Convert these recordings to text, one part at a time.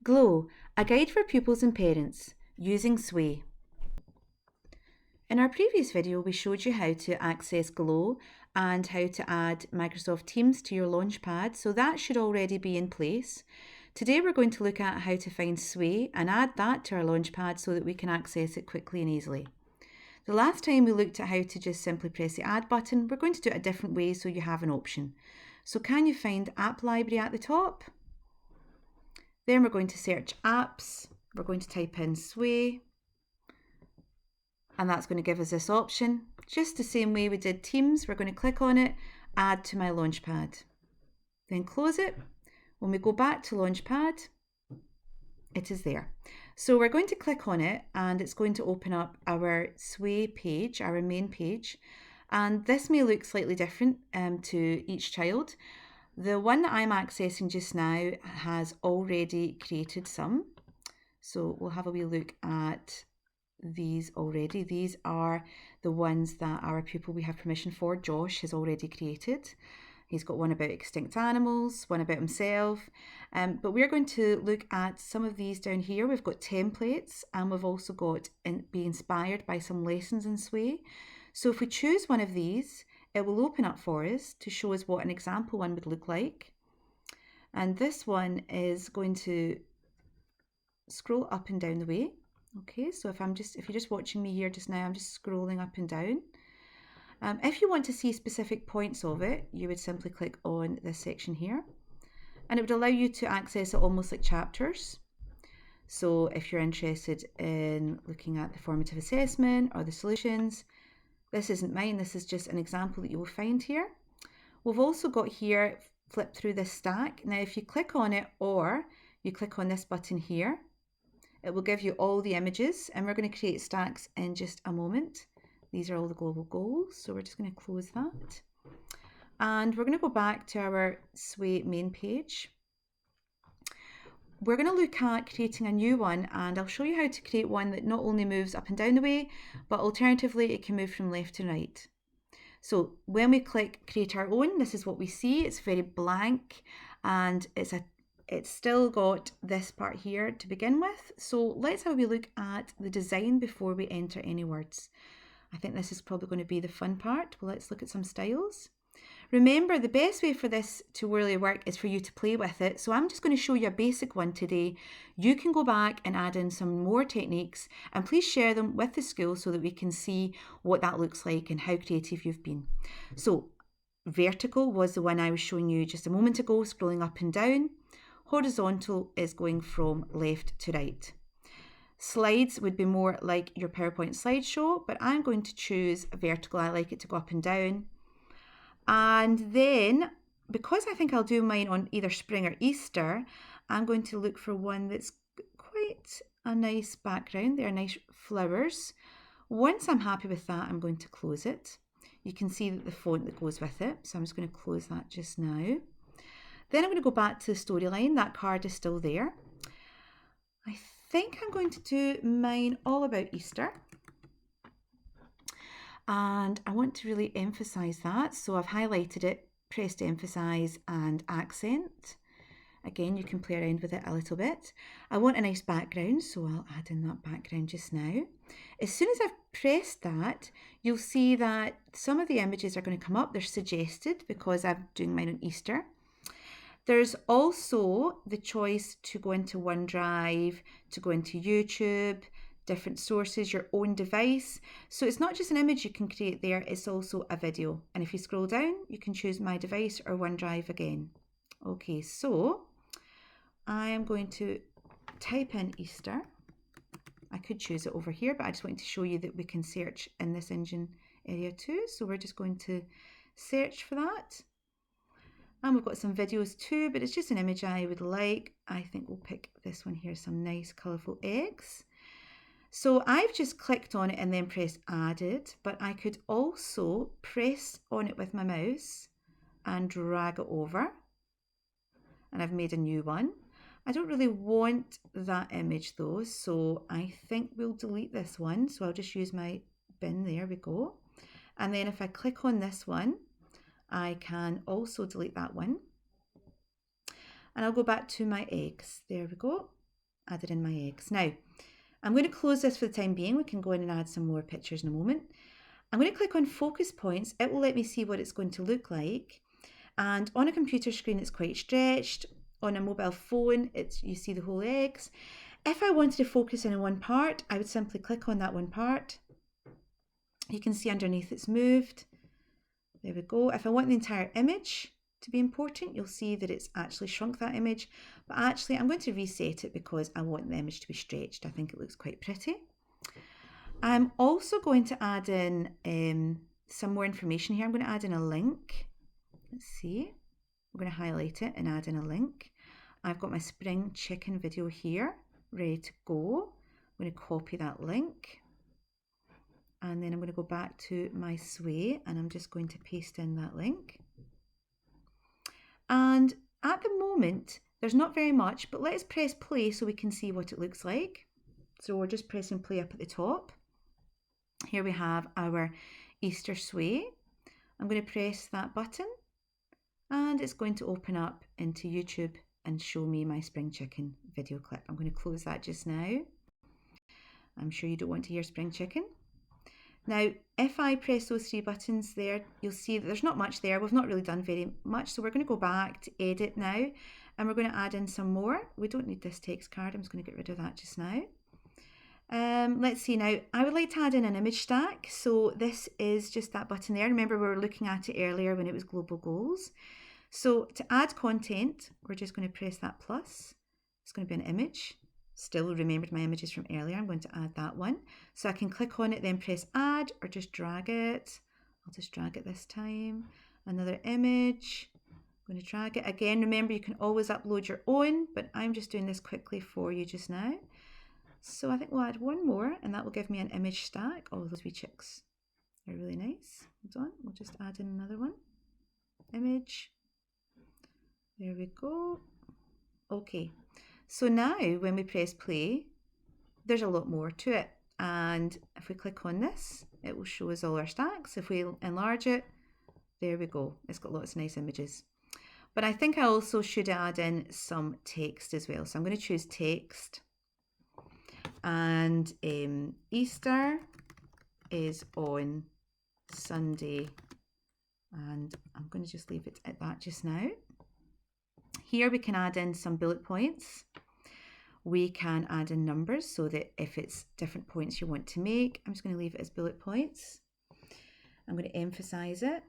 Glow, a guide for pupils and parents, using Sway. In our previous video, we showed you how to access Glow and how to add Microsoft Teams to your Launchpad, so that should already be in place. Today we're going to look at how to find Sway and add that to our Launchpad so that we can access it quickly and easily. The last time we looked at how to just simply press the Add button, we're going to do it a different way so you have an option. So can you find App Library at the top? Then we're going to search Apps, we're going to type in Sway, and that's going to give us this option. Just the same way we did Teams, we're going to click on it, Add to my Launchpad. Then close it. When we go back to Launchpad, it is there. So we're going to click on it and it's going to open up our Sway page, our main page. And this may look slightly different to each child. The one that I'm accessing just now has already created some. So we'll have a wee look at these already. These are the ones that our pupil we have permission for, Josh, has already created. He's got one about extinct animals, one about himself, but we're going to look at some of these down here. We've got templates and we've also got be inspired by some lessons in Sway. So if we choose one of these, it will open up for us to show us what an example one would look like. And this one is going to scroll up and down the way. Okay, so if you're just watching me here just now, I'm just scrolling up and down. If you want to see specific points of it, you would simply click on this section here, and it would allow you to access it almost like chapters. So if you're interested in looking at the formative assessment or the solutions, this isn't mine, this is just an example that you will find here. We've also got here, flip through this stack. Now if you click on it or you click on this button here, it will give you all the images, and we're going to create stacks in just a moment. These are all the global goals, so we're just going to close that. And we're going to go back to our Sway main page. We're going to look at creating a new one, and I'll show you how to create one that not only moves up and down the way, but alternatively it can move from left to right. So when we click create our own, this is what we see. It's very blank and it's still got this part here to begin with. So let's have a wee look at the design before we enter any words. I think this is probably going to be the fun part. Well, let's look at some styles. Remember, the best way for this to really work is for you to play with it. So I'm just going to show you a basic one today. You can go back and add in some more techniques, and please share them with the school so that we can see what that looks like and how creative you've been. So vertical was the one I was showing you just a moment ago, scrolling up and down. Horizontal is going from left to right. Slides would be more like your PowerPoint slideshow, but I'm going to choose vertical. I like it to go up and down. And then, because I think I'll do mine on either spring or Easter, I'm going to look for one that's quite a nice background. There are nice flowers. Once I'm happy with that, I'm going to close it. You can see that the font that goes with it, so I'm just going to close that just now. Then I'm going to go back to the storyline. That card is still there. I think I'm going to do mine all about Easter. And I want to really emphasize that. So I've highlighted it, pressed emphasize and accent. Again, you can play around with it a little bit. I want a nice background, so I'll add in that background just now. As soon as I've pressed that, you'll see that some of the images are going to come up. They're suggested because I'm doing mine on Easter. There's also the choice to go into OneDrive, to go into YouTube, different sources, your own device. So it's not just an image you can create there, it's also a video. And if you scroll down, you can choose My Device or OneDrive again. Okay, so I am going to type in Easter. I could choose it over here, but I just wanted to show you that we can search in this engine area too. So we're just going to search for that. And we've got some videos too, but it's just an image I would like. I think we'll pick this one here, some nice colourful eggs. So I've just clicked on it and then pressed added, but I could also press on it with my mouse and drag it over. And I've made a new one. I don't really want that image though, so I think we'll delete this one. So I'll just use my bin, there we go. And then if I click on this one, I can also delete that one. And I'll go back to my eggs. There we go. added in my eggs. Now, I'm going to close this for the time being. We can go in and add some more pictures in a moment. I'm going to click on focus points. It will let me see what it's going to look like. And on a computer screen, it's quite stretched. On a mobile phone, you see the whole eggs. If I wanted to focus in on one part, I would simply click on that one part. You can see underneath it's moved. There we go. If I want the entire image to be important, you'll see that it's actually shrunk that image. But actually, I'm going to reset it because I want the image to be stretched. I think it looks quite pretty. I'm also going to add in some more information here. I'm going to add in a link. Let's see. I'm going to highlight it and add in a link. I've got my spring chicken video here, ready to go. I'm going to copy that link. And then I'm going to go back to my sway and I'm just going to paste in that link. And at the moment, there's not very much, but let's press play so we can see what it looks like. So we're just pressing play up at the top. Here we have our Easter sway. I'm going to press that button and it's going to open up into YouTube and show me my spring chicken video clip. I'm going to close that just now. I'm sure you don't want to hear spring chicken. Now, if I press those three buttons there, you'll see that there's not much there. We've not really done very much. So we're going to go back to edit now and we're going to add in some more. We don't need this text card. I'm just going to get rid of that just now. Let's see now. I would like to add in an image stack. So this is just that button there. Remember, we were looking at it earlier when it was global goals. So to add content, we're just going to press that plus. It's going to be an image. Still remembered my images from earlier. I'm going to add that one. So I can click on it, then press add or just drag it. I'll just drag it this time. Another image. I'm going to drag it. Again, remember you can always upload your own, but I'm just doing this quickly for you just now. So I think we'll add one more and that will give me an image stack. Oh, those wee chicks. They're really nice. Hold on. We'll just add in another one. Image. There we go. Okay. So now when we press play, there's a lot more to it. And if we click on this, it will show us all our stacks. If we enlarge it, there we go. It's got lots of nice images. But I think I also should add in some text as well. So I'm going to choose text. And Easter is on Sunday. And I'm going to just leave it at that just now. Here we can add in some bullet points. We can add in numbers so that if it's different points you want to make, I'm just going to leave it as bullet points. I'm going to emphasize it.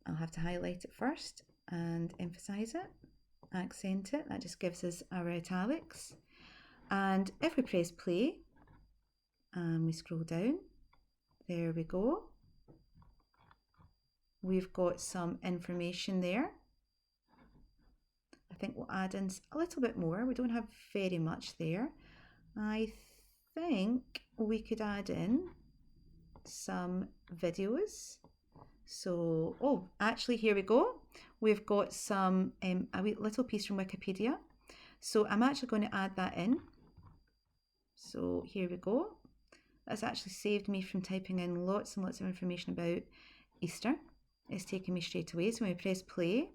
I'll have to highlight it first and emphasize it, accent it. That just gives us our italics. And if we press play and we scroll down, there we go. We've got some information there. I think we'll add in a little bit more. We don't have very much there. I think we could add in some videos. So, oh, actually here we go. We've got some, a wee little piece from Wikipedia. So I'm actually going to add that in. So here we go. That's actually saved me from typing in lots and lots of information about Easter. It's taken me straight away. So when we press play,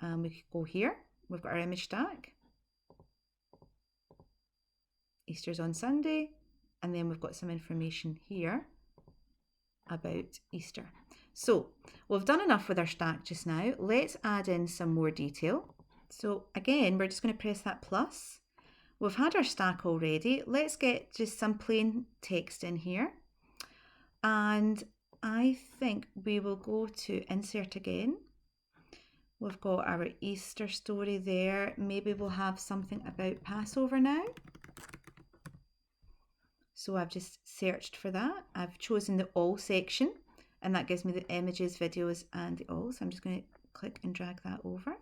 we could go here. We've got our image stack. Easter's on Sunday. And then we've got some information here about Easter. So we've done enough with our stack just now. Let's add in some more detail. So again, we're just going to press that plus. We've had our stack already. Let's get just some plain text in here. And I think we will go to insert again. We've got our Easter story there. Maybe we'll have something about Passover now. So I've just searched for that. I've chosen the all section and that gives me the images, videos and the all. So I'm just going to click and drag that over.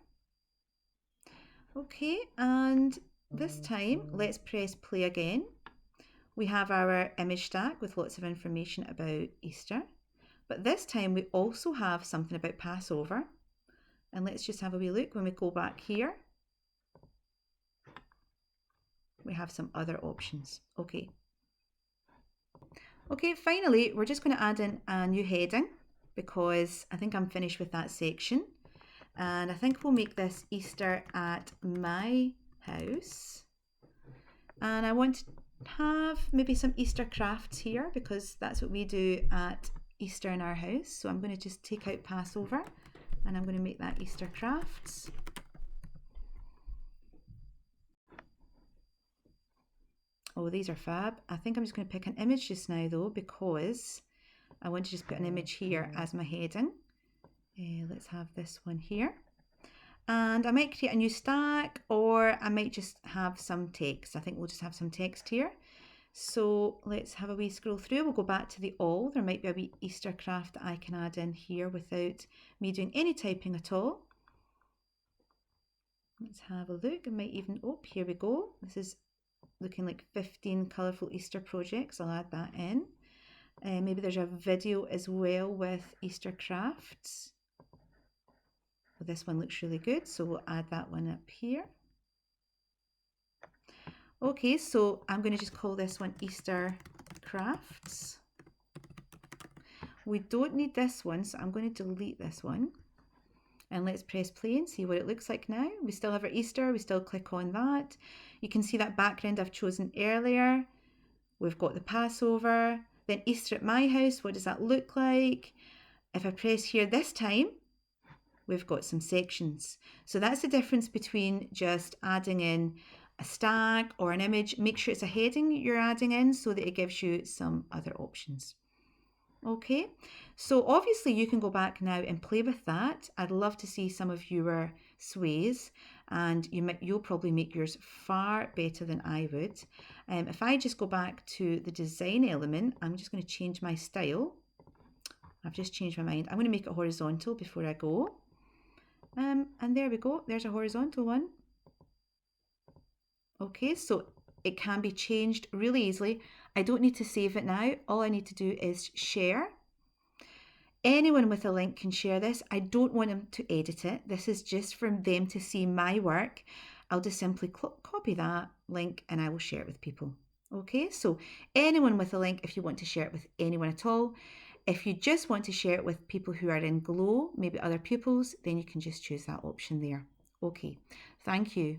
Okay, and this time let's press play again. We have our image stack with lots of information about Easter. But this time we also have something about Passover. And let's just have a wee look. When we go back here, we have some other options. Okay. Okay, finally, we're just going to add in a new heading because I think I'm finished with that section. And I think we'll make this Easter at my house. And I want to have maybe some Easter crafts here because that's what we do at Easter in our house. So I'm going to just take out Passover and I'm going to make that Easter crafts. Oh, these are fab. I think I'm just going to pick an image just now though, because I want to just put an image here as my heading. Let's have this one here. And I might create a new stack, or I might just have some text. I think we'll just have some text here. So let's have a wee scroll through. We'll go back to the all. There might be a wee Easter craft that I can add in here without me doing any typing at all. Let's have a look. I might even, oh, here we go. This is looking like 15 colourful Easter projects. I'll add that in. Maybe there's a video as well with Easter crafts. Well, this one looks really good, so we'll add that one up here. Okay, so I'm going to just call this one Easter crafts. We don't need this one, so I'm going to delete this one. And let's press play and see what it looks like now. We still have our Easter, we still click on that. You can see that background I've chosen earlier. We've got the Passover, then Easter at my house, what does that look like? If I press here this time, we've got some sections. So that's the difference between just adding in a stack or an image. Make sure it's a heading you're adding in so that it gives you some other options. Okay, so obviously you can go back now and play with that. I'd love to see some of your sways, and you'll probably make yours far better than I would. If I just go back to the design element, I'm just going to change my style. I've just changed my mind. I'm going to make it horizontal before I go. And there we go. There's a horizontal one. Okay, so it can be changed really easily. I don't need to save it now. All I need to do is share. Anyone with a link can share this. I don't want them to edit it. This is just for them to see my work. I'll just simply copy that link and I will share it with people. Okay, so anyone with a link, if you want to share it with anyone at all. If you just want to share it with people who are in Glow, maybe other pupils, then you can just choose that option there. Okay, thank you.